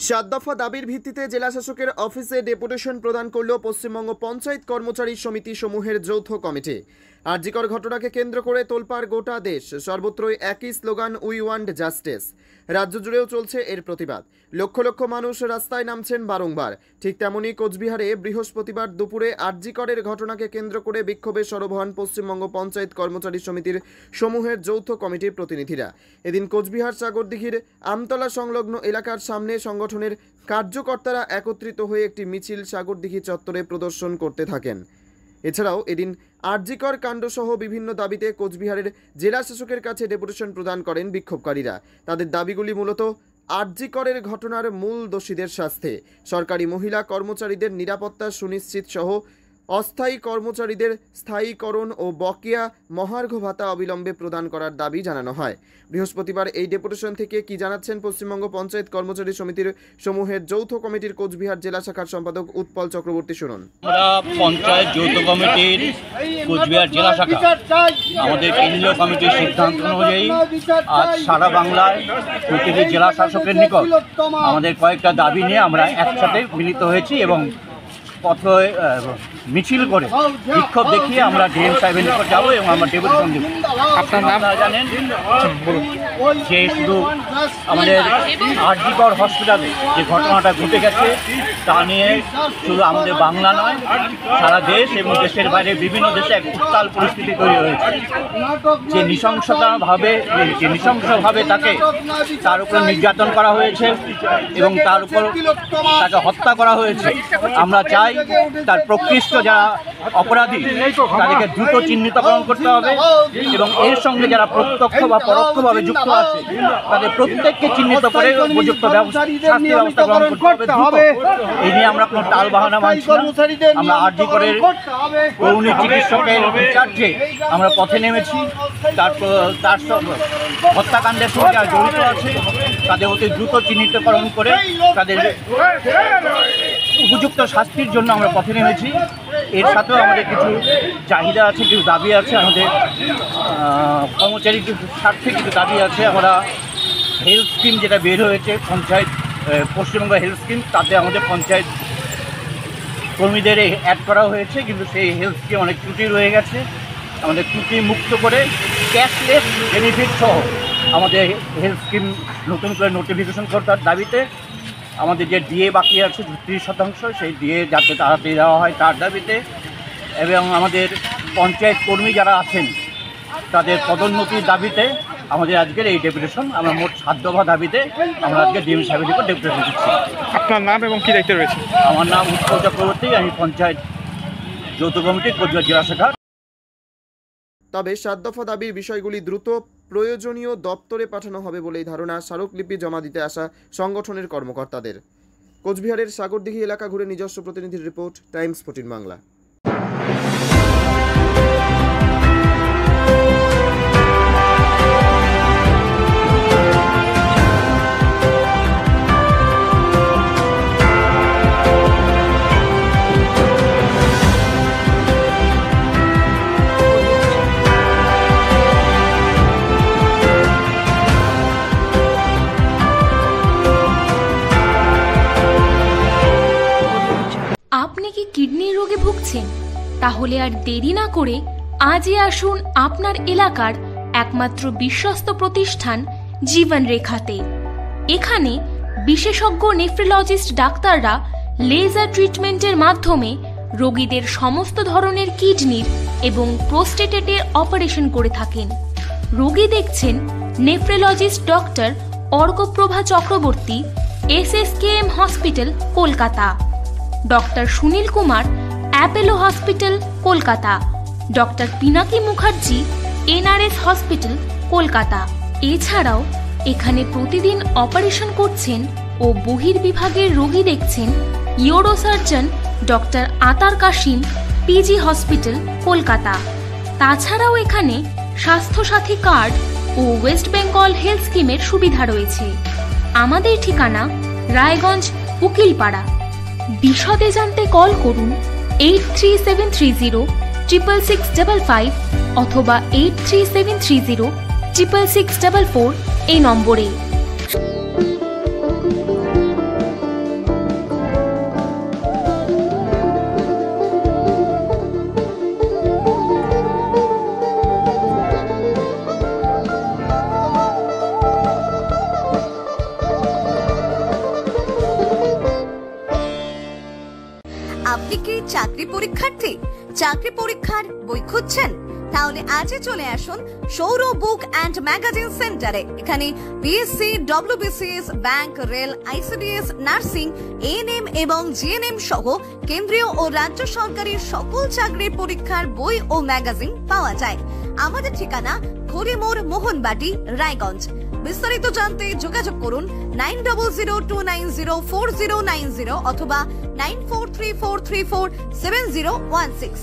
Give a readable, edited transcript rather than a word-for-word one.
সাত দফা দাবির ভিত্তিতে জেলা শাসকের অফিসে ডেপুটেশন প্রদান করল পশ্চিমবঙ্গ পঞ্চায়েত কর্মচারী সমিতি সমূহের যৌথ কমিটি। আরজিকর ঘটনাকে কেন্দ্র করে তোলপাড় গোটা দেশ, সর্বত্রই একই স্লোগান, উই ওয়ান্ট জাস্টিস। রাজ্য জুড়েও চলছে এর প্রতিবাদ। লক্ষ লক্ষ মানুষ রাস্তায় নামছেন বারংবার। ঠিক তেমনি কোচবিহারে বৃহস্পতিবার দুপুরে আরজিকরের ঘটনাকে কেন্দ্র করে বিক্ষোভে সরব হন পশ্চিমবঙ্গ পঞ্চায়েত কর্মচারী সমিতির সমূহের যৌথ কমিটির প্রতিনিধিরা। এদিন কোচবিহার সাগরদিঘির আমতলা সংলগ্ন এলাকার সামনে সংগঠনের কার্যকর্তারা একত্রিত হয়ে একটি মিছিল সাগরদিঘি চত্বরে প্রদর্শন করতে থাকেন। এছাড়াও এদিন আরজিকর কাণ্ডসহ বিভিন্ন দাবিতে কোচবিহারের জেলা শাসকের কাছে ডেপুটেশন প্রদান করেন বিক্ষোভকারীরা। তাদের দাবিগুলি মূলত আরজিকরের ঘটনার মূল দোষীদের শাস্তি, সরকারি মহিলা কর্মচারীদের নিরাপত্তা সুনিশ্চিত সহ অস্থায়ী কর্মচারীদের স্থায়ীকরণ ও বকেয়া মহার্ঘ ভাতা অবিলম্বে প্রদান করার দাবি জানানো হয়। বৃহস্পতিবার এই ডেপুটেশন থেকে কি জানাচ্ছেন পশ্চিমবঙ্গ পঞ্চায়েত কর্মচারী সমিতির সমূহের যৌথ কমিটির কোচবিহার জেলা শাখার সম্পাদক উৎপল চক্রবর্তী, শুনুন। আমরা পঞ্চায়েত যৌথ কমিটির কোচবিহার জেলা শাখা আমাদের কেন্দ্রীয় কমিটির সিদ্ধান্ত অনুযায়ী আজ সারা বাংলায় প্রতিটি জেলা শাসকের নিকট আমাদের কয়েকটা দাবি নিয়ে আমরা একসাথে মিলিত হয়েছি এবং পথ মিছিল করে বিক্ষোভ দেখিয়ে আমরা ডিএম সাহেবের নিকট যাবো এবং আমরা ডেপুটেশন দেব। আপনার নাম জানেন যে শুধু আমাদের আরজিকর হসপিটালে যে ঘটনাটা ঘটে গেছে তা নিয়ে শুধু আমাদের বাংলা নয়, সারা দেশ এবং দেশের বাইরে বিভিন্ন দেশে এক উত্তাল পরিস্থিতি তৈরি হয়েছে। যে নৃশংসভাবে তার উপর নির্যাতন করা হয়েছে এবং তার উপর তাকে হত্যা করা হয়েছে। আমরা চাই তার প্রকৃষ্ট যারা অপরাধী তাদেরকে দ্রুত চিহ্নিতকরণ করতে হবে এবং এর সঙ্গে যারা প্রত্যক্ষ বা পরোক্ষভাবে যুক্ত আছে তাদের প্রত্যেককে চিহ্নিত করে উপযুক্ত শাস্তি ব্যবস্থা গ্রহণ করতে হবে। এই নিয়ে আমরা কোনো টাল বাহানা মানছি না। আমরা আরজিকরের কর্মী চিকিৎসকের বিচার্যে আমরা পথে নেমেছি। তার হত্যাকাণ্ডের সঙ্গে যারা জড়িত আছে তাদের অতি দ্রুত চিহ্নিতকরণ করে তাদের উপযুক্ত শাস্তির জন্য আমরা পথে নেমেছি। এর সাথেও আমাদের কিছু চাহিদা আছে, কিছু দাবি আছে। আমাদের কর্মচারীর স্বার্থে কিছু দাবি আছে। আমরা হেলথ স্কিম যেটা বের হয়েছে পঞ্চায়েত পশ্চিমবঙ্গ হেলথ স্কিম, তাতে আমাদের পঞ্চায়েত কর্মীদের অ্যাড করা হয়েছে, কিন্তু সেই হেলথ স্কিম অনেক ত্রুটি রয়ে গেছে। আমাদের ত্রুটি মুক্ত করে ক্যাশলেস বেনিফিট সহ আমাদের হেলথ স্কিম নতুন করে নোটিফিকেশন করার দাবিতে আমাদের যে ডিএ বাকি আছে 30%, সেই ডিএ যাতে তাড়াতাড়ি দেওয়া হয় তার দাবিতে, এবং আমাদের পঞ্চায়েত কর্মী যারা আছেন তাদের পদোন্নতির দাবিতে আমাদের আজকের এই ডেপুটেশন। আমরা মোট 7 দফা দাবিতে আমরা আজকে ডিএম সাহেবের নিকট ডেপুটেশন দিচ্ছি। আপনার নাম এবং কী দায়িত্বে রয়েছে? আমার নাম উৎপল চক্রবর্তী, আমি পঞ্চায়েত যৌথ কমিটির কোচবিহার জেলা শাখা। তবে 7 দফা দাবির বিষয়গুলি দ্রুত প্রয়োজনীয় দপ্তরে পাঠানো হবে বলেই ধারণা স্মারকলিপি জমা দিতে আসা সংগঠনের কর্মকর্তাদের। কোচবিহারের সাগরদিঘি এলাকা ঘুরে নিজস্ব প্রতিনিধির রিপোর্ট, টাইমস 14 বাংলা। আপনি কি কিডনির রোগে ভুগছেন? তাহলে আর দেরি না করে আজই আসুন আপনার এলাকার একমাত্র বিশ্বস্ত প্রতিষ্ঠান জীবন রেখাতে। এখানে বিশেষজ্ঞ নেফ্রোলজিস্ট ডাক্তাররা লেজার ট্রিটমেন্টের মাধ্যমে রোগীদের সমস্ত ধরনের কিডনির এবং প্রোস্টেটের অপারেশন করে থাকেন। রোগী দেখছেন nephrologist doctor Arkaprava Chakraborty, SSKM hospital, Kolkata. Doctor Sunil Kumar, Apollo hospital, Kolkata. Doctor Pinaki Mukherjee, NRS hospital, Kolkata. এছাড়াও এখানে প্রতিদিন অপারেশন করছেন ও বহির্বিভাগের রোগী দেখছেন ইউরোসার্জন ডক্টর আতার কাশিম, PG হসপিটাল, কলকাতা। তাছাড়াও এখানে স্বাস্থ্যসাথী কার্ড ও ওয়েস্ট বেঙ্গল হেলথ স্কিমের সুবিধা রয়েছে। আমাদের ঠিকানা রায়গঞ্জ, উকিলপাড়া। বিশদে জানতে কল করুন 8373066655 অথবা 8373066644 এই নম্বরে। চাকরি পরীক্ষার্থী, চাকরি পরীক্ষার বই খুঁজছেন? তাহলে আজই চলে আসুন সৌর বুক অ্যান্ড ম্যাগাজিন সেন্টারে। এখানে BSc, WBCS, bank, rail, ICDS, nursing, ANM এবং জিএনএম সহ কেন্দ্রীয় ও রাজ্য সরকারি সকল চাকরির পরীক্ষার বই ও ম্যাগাজিন পাওয়া যায়। আমাদের ঠিকানা ঘড়িমোড়, মোহনবাটি, রায়গঞ্জ। বিস্তারিত জানতে যোগাযোগ করুন 9002904090 অথবা 9434347016।